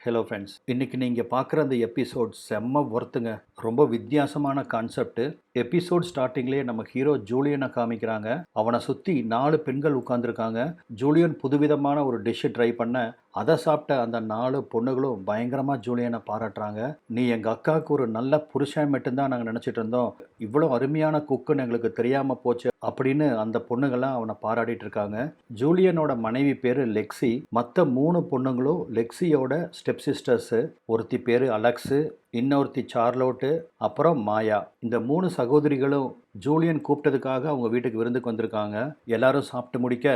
Hello friends, இன்னைக்கு நீங்கள் பார்க்குற அந்த எபிசோட் செம்ம ஒர்த்துங்க. ரொம்ப வித்தியாசமான கான்செப்ட். எபிசோட் ஸ்டார்டிங்லேயே நம்ம ஹீரோ ஜூலியனை காமிக்கிறாங்க. அவனை சுற்றி 4 பெண்கள் உட்காந்துருக்காங்க. ஜூலியன் புதுவிதமான ஒரு டிஷ்ஷு ட்ரை பண்ண அதை சாப்பிட்ட அந்த 4 பொண்ணுகளும் பயங்கரமாக ஜூலியனை பாராட்டுறாங்க. நீ எங்கள் அக்காவுக்கு ஒரு நல்ல புருஷன் மட்டும்தான் நாங்கள் நினச்சிட்டு இருந்தோம், இவ்வளோ அருமையான குக்குன்னு எங்களுக்கு தெரியாமல் போச்சு அப்படின்னு அந்த பொண்ணுங்கள்லாம் அவனை பாராட்டிட்டு இருக்காங்க. ஜூலியனோட மனைவி பேர் லெக்ஸி. மற்ற 3 பொண்ணுங்களும் லெக்ஸியோட ஸ்டெப் சிஸ்டர்ஸு. ஒருத்தி பேர் அலெக்ஸு, இன்னொருத்தி சார்லோட்டு, அப்புறம் மாயா. இந்த 3 சகோதரிகளும் ஜூலியன் கூப்பிட்டதுக்காக அவங்க வீட்டுக்கு விருந்துக்கு வந்திருக்காங்க. எல்லாரும் சாப்பிட்டு முடிக்க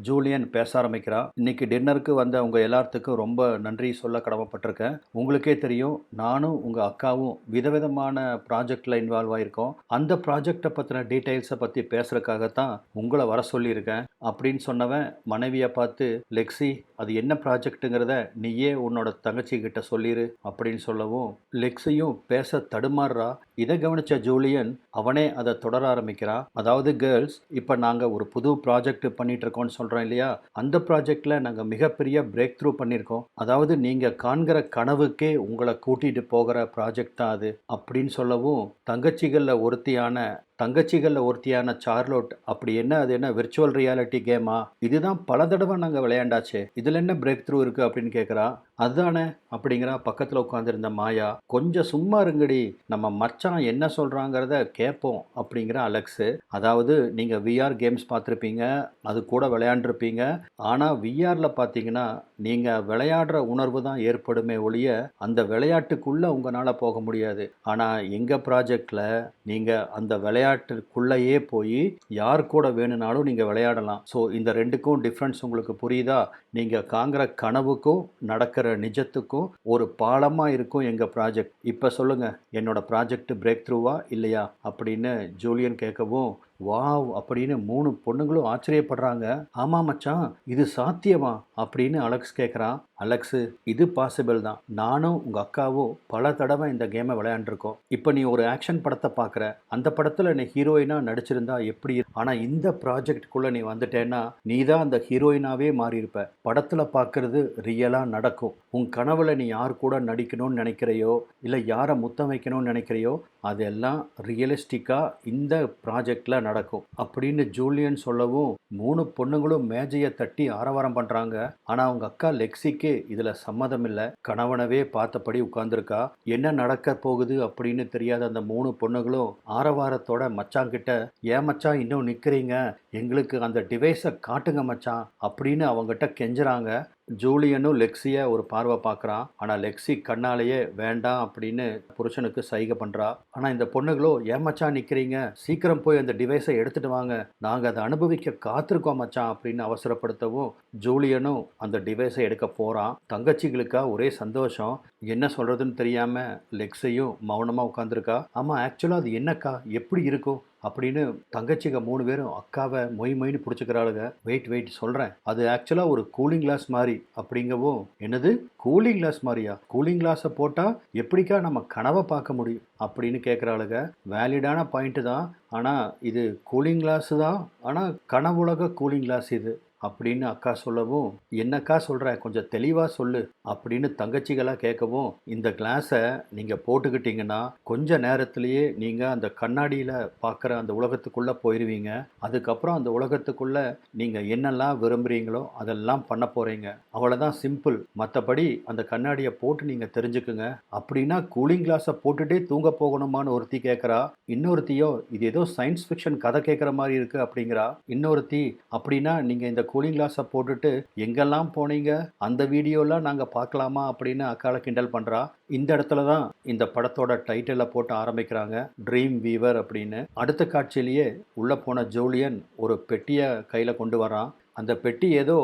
ஜூலியன் பேச ஆரம்பிக்கிறான். இன்னைக்கு டின்னருக்கு வந்த உங்க எல்லாத்துக்கும் ரொம்ப நன்றி சொல்ல கடமைப்பட்டிருக்கேன். உங்களுக்கே தெரியும், நானும் உங்க அக்காவும் விதவிதமான ப்ராஜெக்டில் இன்வால்வ் ஆகிருக்கோம். அந்த ப்ராஜெக்டை பற்றின டீட்டெயில்ஸை பற்றி பேசுறதுக்காகத்தான் உங்களை வர சொல்லியிருக்கேன் அப்படின்னு சொன்னவன் மனைவியை பார்த்து, லெக்ஸி அது என்ன ப்ராஜெக்ட்டுங்கிறத நீயே உன்னோட தங்கச்சி கிட்ட சொல்லிடு அப்படின்னு சொல்லவும் லெக்ஸியும் பேச தடுமாறுறா. இதை கவனிச்ச ஜூலியன் அவனே அதை தொடர ஆரம்பிக்கிறான். அதாவது கேர்ள்ஸ், இப்போ நாங்கள் ஒரு புது ப்ராஜெக்ட் பண்ணிட்டு இருக்கோம்னு சொல்கிறோம் இல்லையா, அந்த ப்ராஜெக்டில் நாங்கள் மிகப்பெரிய பிரேக் த்ரூ பண்ணியிருக்கோம். அதாவது நீங்கள் காண்கிற கனவுக்கே உங்களை கூட்டிகிட்டு போகிற ப்ராஜெக்ட் தான் அது அப்படின்னு சொல்லவும் தங்கச்சிகளில் ஒருத்தியான சார்லோட், அப்படி என்ன அது என்ன விர்ச்சுவல் ரியாலிட்டி கேமா, இதுதான் பல தடவை நாங்கள் விளையாண்டாச்சே, இதில் என்ன பிரேக் த்ரூ இருக்குது அப்படின்னு கேட்குறா. அதுதானே அப்படிங்கிறா பக்கத்தில் உட்காந்துருந்த மாயா. கொஞ்சம் சும்மா இருங்கடி, நம்ம மச்சான் என்ன சொல்கிறாங்கிறத கேட்போம் அப்படிங்கிற அலெக்ஸு. அதாவது நீங்கள் விஆர் கேம்ஸ் பார்த்துருப்பீங்க, அது கூட விளையாண்டுருப்பீங்க. ஆனால் விஆரில் பார்த்தீங்கன்னா நீங்கள் விளையாடுற உணர்வு தான் ஏற்படுமே ஒழிய அந்த விளையாட்டுக்குள்ளே உங்களால் போக முடியாது. ஆனால் எங்கள் ப்ராஜெக்டில் நீங்கள் அந்த விளையாட்டுக்குள்ளேயே போய் யார் கூட வேணும்னாலும் நீங்கள் விளையாடலாம். ஸோ இந்த ரெண்டுக்கும் டிஃப்ரென்ஸ் உங்களுக்கு புரியுதா? நீங்கள் காங்கிற கனவுக்கும் நடக்கிற நிஜத்துக்கும் ஒரு பாலமாக இருக்கும் எங்கள் ப்ராஜெக்ட். இப்போ சொல்லுங்கள், என்னோட ப்ராஜெக்ட் பிரேக் த்ரூவா இல்லையா அப்படின்னு ஜூலியன் கேட்கவும், வாவ் அப்படின்னு 3 பொண்ணுங்களும் ஆச்சரியப்படுறாங்க. ஆமா மச்சான், இது சாத்தியமா அப்படின்னு அலெக்ஸ் கேட்குறான். அலெக்ஸு, இது பாசிபிள் தான். நானும் உங்கள் அக்காவும் பல தடவை இந்த கேமை விளையாண்டுருக்கோம். இப்போ நீ ஒரு ஆக்ஷன் படத்தை பார்க்குற, அந்த படத்தில் நீ ஹீரோயினாக நடிச்சிருந்தா எப்படி? ஆனால் இந்த ப்ராஜெக்டுக்குள்ளே நீ வந்துட்டேன்னா நீ தான் அந்த ஹீரோயினாகவே மாறியிருப்ப. படத்தில் பார்க்குறது ரியலாக நடக்கும். உன் கனவுல நீ யார் கூட நடிக்கணும்னு நினைக்கிறையோ, இல்லை யாரை முத்தம் வைக்கணும்னு நினைக்கிறையோ, அதெல்லாம் ரியலிஸ்டிக்காக இந்த ப்ராஜெக்டில் நடக்கும் அப்படின்னு ஜூலியன் சொல்லவும் 3 பொண்ணுங்களும் மேஜையை தட்டி ஆரவாரம் பண்ணுறாங்க. ஆனால் அவங்க அக்கா லெக்ஸிக்கு இதில் சம்மதம் இல்லை. கணவனவே பார்த்தபடி உட்கார்ந்துருக்கா. என்ன நடக்க போகுது அப்படின்னு தெரியாத அந்த 3 பொண்ணுங்களும் ஆரவாரத்தோட மச்சாங்கிட்ட, ஏன் மச்சான் இன்னும் நிற்கிறீங்க, எங்களுக்கு அந்த டிவைஸை காட்டுங்க மச்சான் அப்படின்னு அவங்ககிட்ட கெஞ்சுறாங்க. ஜூலியனும் லெக்ஸியை ஒரு பார்வை பார்க்குறான். ஆனால் லெக்ஸி கண்ணாலேயே வேண்டாம் அப்படின்னு புருஷனுக்கு சைகை பண்ணுறா. ஆனால் இந்த பொண்ணுகளோ, ஏன் மச்சான் நிற்கிறீங்க, சீக்கிரம் போய் அந்த டிவைஸை எடுத்துகிட்டு வாங்க, நாங்கள் அதை அனுபவிக்க காத்திருக்கோம் மச்சான் அப்படின்னு அவசரப்படுத்தவும் ஜூலியனும் அந்த டிவைஸை எடுக்க போகிறான். தங்கச்சிகளுக்கா ஒரே சந்தோஷம். என்ன சொல்கிறதுன்னு தெரியாமல் லெக்ஸையும் மௌனமாக உட்காந்துருக்கா. ஆமாம், ஆக்சுவலாக அது என்னக்கா, எப்படி இருக்கும் அப்படின்னு தங்கச்சிங்க 3 பேரும் அக்காவை மொய்னு பிடிச்சிக்கிறாளுங்க. வெயிட் சொல்கிறேன், அது ஆக்சுவலாக ஒரு கூலிங் கிளாஸ் மாதிரி அப்படிங்கவும், என்னது கூலிங் கிளாஸ் மாதிரியா, கூலிங் கிளாஸை போட்டால் எப்படிக்கா நம்ம கனவை பார்க்க முடியும் அப்படின்னு கேட்குறாளுங்க. வேலிடான பாயிண்ட்டு தான், ஆனால் இது கூலிங் கிளாஸு தான், ஆனால் கனவுலக கூலிங் கிளாஸ் இது அப்படின்னு அக்கா சொல்லவும், என்னக்கா சொல்கிற, கொஞ்சம் தெளிவாக சொல்லு அப்படின்னு தங்கச்சிகளாக கேட்கவும், இந்த கிளாஸை நீங்கள் போட்டுக்கிட்டீங்கன்னா கொஞ்ச நேரத்திலேயே நீங்கள் அந்த கண்ணாடியில் பார்க்குற அந்த உலகத்துக்குள்ளே போயிடுவீங்க. அதுக்கப்புறம் அந்த உலகத்துக்குள்ளே நீங்கள் என்னெல்லாம் விரும்புகிறீங்களோ அதெல்லாம் பண்ண போகிறீங்க. அவ்வளோதான், சிம்பிள். மற்றபடி அந்த கண்ணாடியை போட்டு நீங்கள் தெரிஞ்சுக்குங்க. அப்படின்னா கூலிங் கிளாஸை போட்டுகிட்டே தூங்க போகணுமான்னு ஒருத்தி கேட்குறா. இன்னொருத்தியோ, இது ஏதோ சயின்ஸ் ஃபிக்ஷன் கதை கேட்குற மாதிரி இருக்குது அப்படிங்கிறா. இன்னொருத்தி, அப்படின்னா நீங்கள் இந்த கூலிங் கிளாஸை போட்டுட்டு எங்கெல்லாம் போனீங்க, அந்த வீடியோலாம் நாங்கள் பார்க்கலாமா அப்படின்னு அக்கால கிண்டல் பண்ணுறா. இந்த இடத்துல தான் இந்த படத்தோட டைட்டிலை போட்டு ஆரம்பிக்கிறாங்க, ட்ரீம் வீவர் அப்படின்னு. அடுத்த காட்சியிலேயே உள்ளே போன ஜூலியன் ஒரு பெட்டியை கையில் கொண்டு வரான். அந்த பெட்டி ஏதோ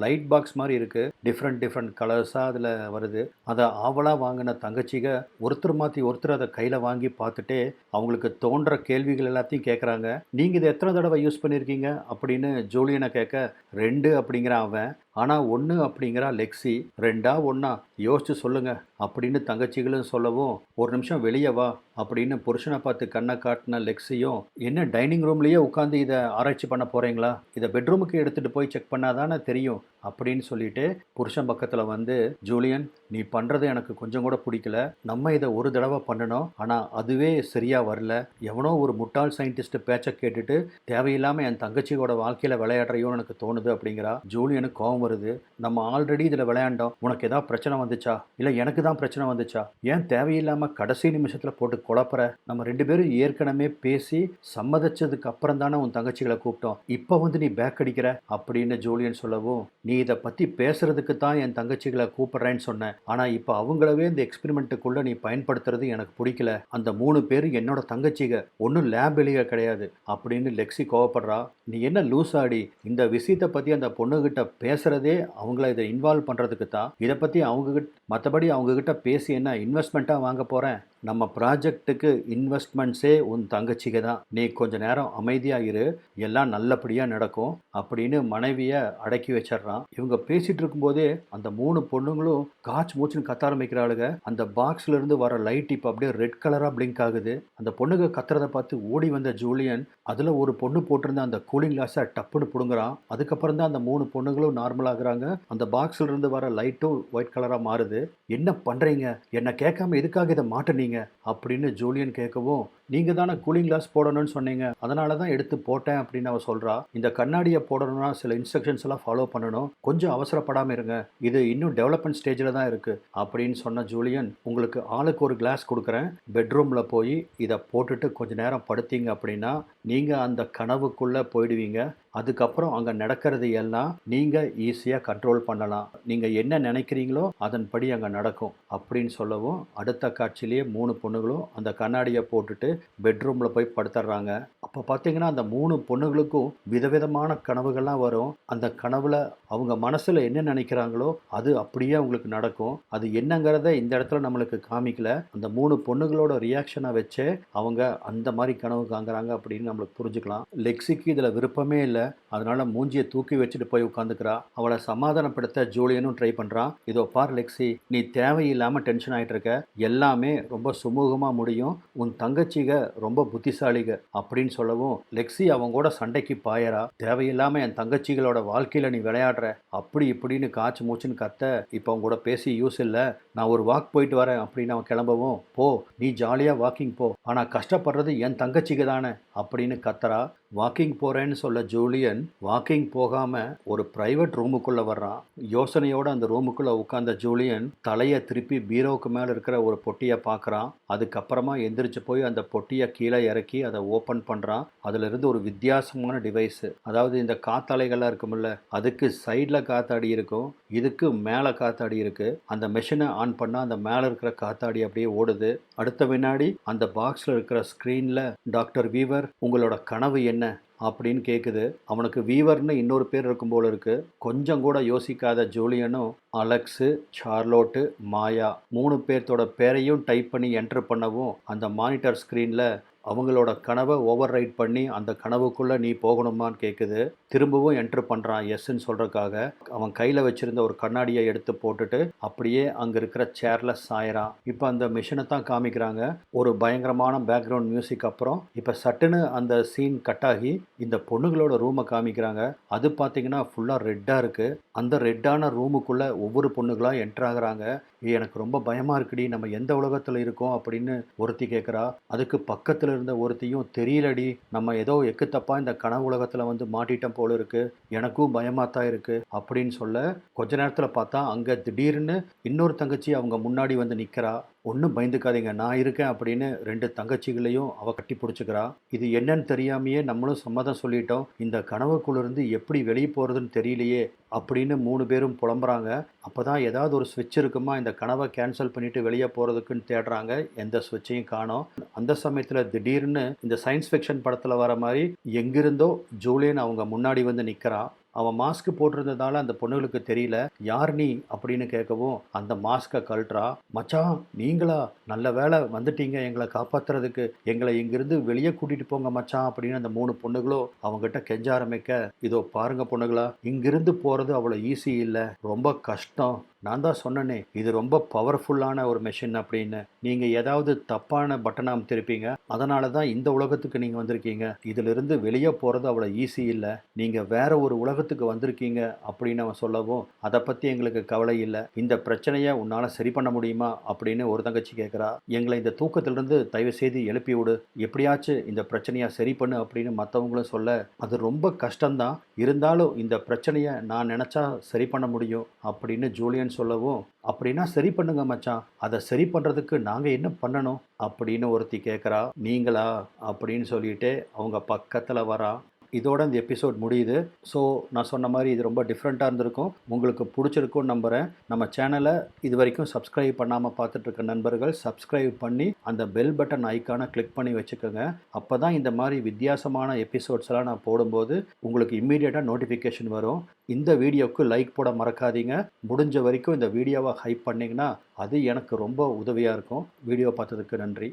லைட் பாக்ஸ் மாதிரி இருக்குது, டிஃப்ரெண்ட் கலர்ஸாக அதில் வருது. அதை ஆவலாக வாங்கின தங்கச்சிக ஒருத்தர் மாற்றி ஒருத்தர் அதை கையில் வாங்கி பார்த்துட்டே அவங்களுக்கு தோன்ற கேள்விகள் எல்லாத்தையும் கேட்குறாங்க. நீங்கள் இதை எத்தனை தடவை யூஸ் பண்ணியிருக்கீங்க அப்படின்னு ஜூலியனை கேட்க, 2 அப்படிங்கிறான் அவன். ஆனால் 1 அப்படிங்கிறா லெக்ஸி. 2ஆ 1ஆ யோசிச்சு சொல்லுங்க அப்படின்னு தங்கச்சிகளும் சொல்லவும், ஒரு நிமிஷம் வெளியே வா அப்படின்னு புருஷனை பார்த்து கண்ணை காட்டின லெக்ஸியும், என்ன டைனிங் ரூம்லேயே உட்காந்து இதை ஆராய்ச்சி பண்ண போகிறீங்களா, இதை பெட்ரூமுக்கு எடுத்துகிட்டு போய் செக் பண்ணாதானே தெரியும் அப்படின்னு சொல்லிட்டு புருஷன் பக்கத்தில் வந்து, ஜூலியன் நீ பண்ணுறது எனக்கு கொஞ்சம் கூட பிடிக்கல. நம்ம இதை ஒரு தடவை பண்ணணும், ஆனால் அதுவே சரியாக வரல. எவனோ ஒரு முட்டாள் சயின்டிஸ்ட் பேச்சை கேட்டுட்டு தேவையில்லாமல் என் தங்கச்சியோட வாழ்க்கையில் விளையாடுறையோன்னு எனக்கு தோணுது அப்படிங்கிறா. ஜூலியனுக்கு கோவம் வருது. நம்ம ஆல்ரெடி இதில் விளையாண்டோம், உனக்கு ஏதாவது பிரச்சனை வந்துச்சா, இல்லை எனக்கு தான் பிரச்சனை வந்துச்சா, ஏன் தேவையில்லாமல் கடைசி நிமிஷத்தில் போட்டு குழப்புற? நம்ம 2 பேரும் ஏற்கனவே பேசி சம்மதிச்சதுக்கு அப்புறம் தானே உன் தங்கச்சிகளை கூப்பிட்டோம், இப்போ வந்து நீ பேக் அடிக்கிற அப்படின்னு ஜூலியன் சொல்லவும், நீ இதை பற்றி பேசுறதுக்கு தான் என் தங்கச்சிகளை கூப்பிட்றேன்னு சொன்னேன், ஆனால் இப்போ அவங்களவே இந்த எக்ஸ்பெரிமெண்ட்டுக்குள்ளே நீ பயன்படுத்துறது எனக்கு பிடிக்கல. அந்த 3 பேர் என்னோட தங்கச்சிக, ஒன்றும் லேப் எலிக கிடையாது அப்படின்னு லெக்ஸி கோவப்படுறா. நீ என்ன லூஸ் ஆடி, இந்த விஷயத்தை பற்றி அந்த பொண்ணுகிட்ட பேசுகிறதே அவங்கள இதை இன்வால்வ் பண்ணுறதுக்கு தான். இதை பற்றி அவங்ககிட்ட, மற்றபடி அவங்ககிட்ட பேசி என்ன இன்வெஸ்ட்மெண்ட்டாக வாங்க போகிறேன்? நம்ம ப்ராஜெக்ட்டுக்கு இன்வெஸ்ட்மெண்ட்ஸே உன் தங்கச்சிக்கு தான். நீ கொஞ்ச நேரம் அமைதியாக இரு, எல்லாம் நல்லபடியாக நடக்கும் அப்படின்னு மனைவியை அடக்கி வச்சிட்றான். இவங்க பேசிகிட்டு இருக்கும்போதே அந்த 3 பொண்ணுங்களும் காய்ச்சி மூச்சுன்னு கத்த ஆரம்பிக்கிறாளுங்க. அந்த பாக்ஸ்ல இருந்து வர லைட் இப்போ அப்படியே ரெட் கலராக பிளிங்க் ஆகுது. அந்த பொண்ணுங்க கத்துறதை பார்த்து ஓடி வந்த ஜூலியன் அதில் ஒரு பொண்ணு போட்டிருந்த அந்த கூலிங் கிளாஸை டப்புன்னு பிடுங்குறான். அதுக்கப்புறம் தான் அந்த 3 பொண்ணுங்களும் நார்மல் ஆகுறாங்க. அந்த பாக்ஸ்ல இருந்து வர லைட்டும் ஒயிட் கலராக மாறுது. என்ன பண்ணுறீங்க, என்னை கேட்காம எதுக்காக இதை மாட்டுனீங்க அப்படின்னு ஜூலியன் கேட்கவும், நீங்கள் தானே கூலிங் கிளாஸ் போடணும்னு சொன்னீங்க, அதனால தான் எடுத்து போட்டேன் அப்படின்னு அவ சொல்கிறா. இந்த கண்ணாடியை போடணும்னா சில இன்ஸ்ட்ரக்ஷன்ஸ் எல்லாம் ஃபாலோ பண்ணணும், கொஞ்சம் அவசரப்படாமல் இருங்க, இது இன்னும் டெவலப்மெண்ட் ஸ்டேஜில் தான் இருக்குது அப்படின்னு சொன்ன ஜூலியன், உங்களுக்கு ஆளுக்கு ஒரு கிளாஸ் கொடுக்குறேன், பெட்ரூமில் போய் இதை போட்டுட்டு கொஞ்ச நேரம் படுத்தீங்க அப்படின்னா நீங்கள் அந்த கனவுக்குள்ளே போயிடுவீங்க. அதுக்கப்புறம் அங்கே நடக்கிறது எல்லாம் நீங்கள் ஈஸியாக கண்ட்ரோல் பண்ணலாம். நீங்கள் என்ன நினைக்கிறீங்களோ அதன்படி அங்கே நடக்கும் அப்படின்னு சொல்லவும், அடுத்த காட்சியிலேயே 3 பொண்ணுகளும் அந்த கண்ணாடியை போட்டுட்டு பெட்ரூமில் போய் படுத்துடுறாங்க. அப்போ பார்த்தீங்கன்னா அந்த 3 பொண்ணுகளுக்கும் விதவிதமான கனவுகள்லாம் வரும். அந்த கனவுல அவங்க மனசில் என்ன நினைக்கிறாங்களோ அது அப்படியே அவங்களுக்கு நடக்கும். அது என்னங்கிறத இந்த இடத்துல நம்மளுக்கு காமிக்கல. அந்த 3 பொண்ணுகளோட ரியாக்ஷனை வச்சே அவங்க அந்த மாதிரி கனவு காங்குறாங்க அப்படின்னு நம்மளுக்கு புரிஞ்சுக்கலாம். லெக்ஸிக்கு இதில் விருப்பமே இல்லை. அதனால மூஞ்சியை தூக்கி வச்சுட்டு போய் உட்காந்துக்கிறா. அவளை சமாதானப்படுத்த ஜூலியனும் ட்ரை பண்ணுறான். இதோ பார் லெக்ஸி, நீ தேவையில்லாமல் டென்ஷன் ஆகிட்டு இருக்க, எல்லாமே ரொம்ப சுமூகமாக முடியும், உன் தங்கச்சிக ரொம்ப புத்திசாலிக அப்படின்னு சொல்லவும், லெக்ஸி அவங்க கூட சண்டைக்கு பாயறா. தேவையில்லாமல் என் தங்கச்சிகளோட வாழ்க்கையில் நீ விளையாடுற அப்படி இப்படின்னு காய்ச்சி மூச்சுன்னு கத்த, இப்போ அவங்க கூட பேசி யூஸ் இல்லை, நான் ஒரு வாக் போயிட்டு வரேன் அப்படின்னு அவன் கிளம்பவும், போ நீ ஜாலியாக வாக்கிங் போ, ஆனால் கஷ்டப்படுறது என் தங்கச்சிக்கு தானே அப்படின்னு கத்துறா. வாக்கிங் போகிறேன்னு சொல்ல ஜூலியன் வாக்கிங் போகாமல் ஒரு ப்ரைவேட் ரூமுக்குள்ளே வர்றான். யோசனையோடு அந்த ரூமுக்குள்ளே உட்கார்ந்த ஜூலியன் தலையை திருப்பி பீரோவுக்கு மேலே இருக்கிற ஒரு பொட்டியை பார்க்குறான். அதுக்கப்புறமா எந்திரிச்சு போய் அந்த பொட்டியை கீழே இறக்கி அதை ஓப்பன் பண்ணுறான். அதிலிருந்து ஒரு வித்தியாசமான டிவைஸு, அதாவது இந்த காத்தாலைகள்லாம் இருக்குமில்ல, அதுக்கு சைடில் காத்தாடி இருக்கும், இதுக்கு மேலே காத்தாடி இருக்குது. அந்த மெஷினை ஆன் பண்ணால் அந்த மேலே இருக்கிற காத்தாடி அப்படியே ஓடுது. அடுத்த வினாடி அந்த பாக்ஸில் இருக்கிற ஸ்க்ரீனில், டாக்டர் வீவர் உங்களோட கனவு என்ன அப்படின்னு கேட்குது. அவனுக்கு வீவர்னு இன்னொரு பேர் இருக்கும் போல இருக்கு. கொஞ்சம் கூட யோசிக்காத ஜூலியனும் அலெக்ஸு, சார்லோட்டு, மாயா 3 பேர்த்தோட பேரையும் டைப் பண்ணி என்ட்ரு பண்ணவும் அந்த மானிட்டர் ஸ்க்ரீனில் அவங்களோட கனவை ஓவர் ரைட் பண்ணி அந்த கனவுக்குள்ளே நீ போகணுமான்னு கேட்குது. திரும்பவும் என்ட்ரு பண்ணுறான் எஸ்ன்னு சொல்கிறதுக்காக. அவன் கையில் வச்சுருந்த ஒரு கண்ணாடியை எடுத்து போட்டுட்டு அப்படியே அங்கே இருக்கிற சேரில் சாயறான். இப்போ அந்த மிஷினை தான் காமிக்கிறாங்க. ஒரு பயங்கரமான பேக்ரவுண்ட் மியூசிக் அப்புறம் இப்போ சட்டுன்னு அந்த சீன் கட் ஆகி இந்த பொண்ணுகளோட ரூமை காமிக்கிறாங்க. அது பார்த்தீங்கன்னா ஃபுல்லாக ரெட்டாக இருக்குது. அந்த ரெட்டான ரூமுக்குள்ளே ஒவ்வொரு பொண்ணுகளாக என்ட்ரு ஆகுறாங்க. எனக்கு ரொம்ப பயமாக இருக்குடி, நம்ம எந்த உலகத்தில் இருக்கோம் அப்படின்னு ஒருத்தி கேட்குறா. அதுக்கு பக்கத்தில் இருந்த ஒருத்தியும், தெரியலடி, நம்ம ஏதோ எக்கு தப்பா இந்த கனவு உலகத்தில் வந்து மாட்டிட்டோம் போல இருக்கு, எனக்கும் பயமாக தான் இருக்கு அப்படின்னு சொல்ல, கொஞ்ச நேரத்தில் பார்த்தா அங்கே திடீர்னு இன்னொரு தங்கச்சி அவங்க முன்னாடி வந்து நிற்கிறா. ஒன்றும் பயந்துக்காதீங்க, நான் இருக்கேன் அப்படின்னு 2 தங்கச்சிகளையும் அவ கட்டி பிடிச்சிக்கிறா. இது என்னன்னு தெரியாமையே நம்மளும் சம்மதம் சொல்லிட்டோம், இந்த கனவுக்குள்ளேருந்து எப்படி வெளியே போகிறதுன்னு தெரியலையே அப்படின்னு 3 பேரும் புலம்புறாங்க. அப்போ தான் ஏதாவது ஒரு ஸ்விட்ச் இருக்குமா இந்த கனவை கேன்சல் பண்ணிவிட்டு வெளியே போகிறதுக்குன்னு தேடுறாங்க. எந்த ஸ்விட்சையும் காணோம். அந்த சமயத்தில் திடீர்னு இந்த சயின்ஸ் ஃபிக்ஷன் படத்தில் வர மாதிரி எங்கிருந்தோ ஜூலியன் அவங்க முன்னாடி வந்து நிற்கிறான். அவன் மாஸ்க் போட்டிருந்ததால அந்த பொண்ணுகளுக்கு தெரியல. யார் நீ அப்படின்னு கேட்கவும் அந்த மாஸ்கை கழட்டுறா. மச்சான் நீங்களா, நல்ல வேலை வந்துட்டீங்க எங்களை காப்பாற்றுறதுக்கு, எங்களை இங்கிருந்து வெளியே கூட்டிகிட்டு போங்க மச்சான் அப்படின்னு அந்த 3 பொண்ணுகளும் அவங்ககிட்ட கெஞ்ச ஆரம்பிக்க, இதோ பாருங்க பொண்ணுகளா, இங்கிருந்து போகிறது அவ்வளோ ஈஸி இல்லை, ரொம்ப கஷ்டம், நான் தான் சொன்னனே இது ரொம்ப பவர்ஃபுல்லான ஒரு மெஷின் அப்படின்னு. நீங்கள் ஏதாவது தப்பான பட்டனை அமுத்திருப்பீங்க. அதனால தான் இந்த உலகத்துக்கு நீங்கள் வந்திருக்கீங்க. இதிலிருந்து வெளியே போகிறது அவ்வளோ ஈஸி இல்லை. நீங்கள் வேற ஒரு உலகத்துக்கு வந்திருக்கீங்க அப்படின்னு அவன் சொல்லவும், அதை பற்றி எங்களுக்கு கவலை இல்லை. இந்த பிரச்சனையை உன்னால் சரி பண்ண முடியுமா அப்படின்னு ஒரு தங்கச்சி கேட்குறா. எங்களை இந்த தூக்கத்திலிருந்து தயவு செய்து எழுப்பி விடு. எப்படியாச்சும் இந்த பிரச்சனையை சரி பண்ணு அப்படின்னு மற்றவங்களும் சொல்ல, அது ரொம்ப கஷ்டம்தான். இருந்தாலும் இந்த பிரச்சனையை நான் நினச்சா சரி பண்ண முடியும் அப்படின்னு ஜூலியன் சொல்லவும், அப்படின்னா சரி பண்ணுங்க மச்சான். அதை சரி பண்ணுறதுக்கு நாங்கள் என்ன பண்ணணும் அப்படின்னு ஒருத்தி கேட்குறா. நீங்களா அப்படின்னு சொல்லிட்டு அவங்க பக்கத்தில் வரா. இதோட இந்த எபிசோட் முடியுது. ஸோ நான் சொன்ன மாதிரி இது ரொம்ப டிஃப்ரெண்ட்டாக இருந்திருக்கும். உங்களுக்கு பிடிச்சிருக்கும்னு நம்புகிறேன். நம்ம சேனலை இது வரைக்கும் சப்ஸ்கிரைப் பண்ணாமல் பார்த்துட்ருக்க நண்பர்கள் சப்ஸ்கிரைப் பண்ணி அந்த பெல் பட்டன் ஐக்கானை கிளிக் பண்ணி வச்சுக்கோங்க. அப்போ தான் இந்த மாதிரி வித்தியாசமான எபிசோட்ஸ் எல்லாம் நான் போடும்போது உங்களுக்கு இம்மீடியட்டாக நோட்டிஃபிகேஷன் வரும். இந்த வீடியோவுக்கு லைக் போட மறக்காதீங்க. முடிஞ்ச வரைக்கும் இந்த வீடியோவை ஹைப் பண்ணிங்கன்னா அது எனக்கு ரொம்ப உதவியாக இருக்கும். வீடியோ பார்த்ததுக்கு நன்றி.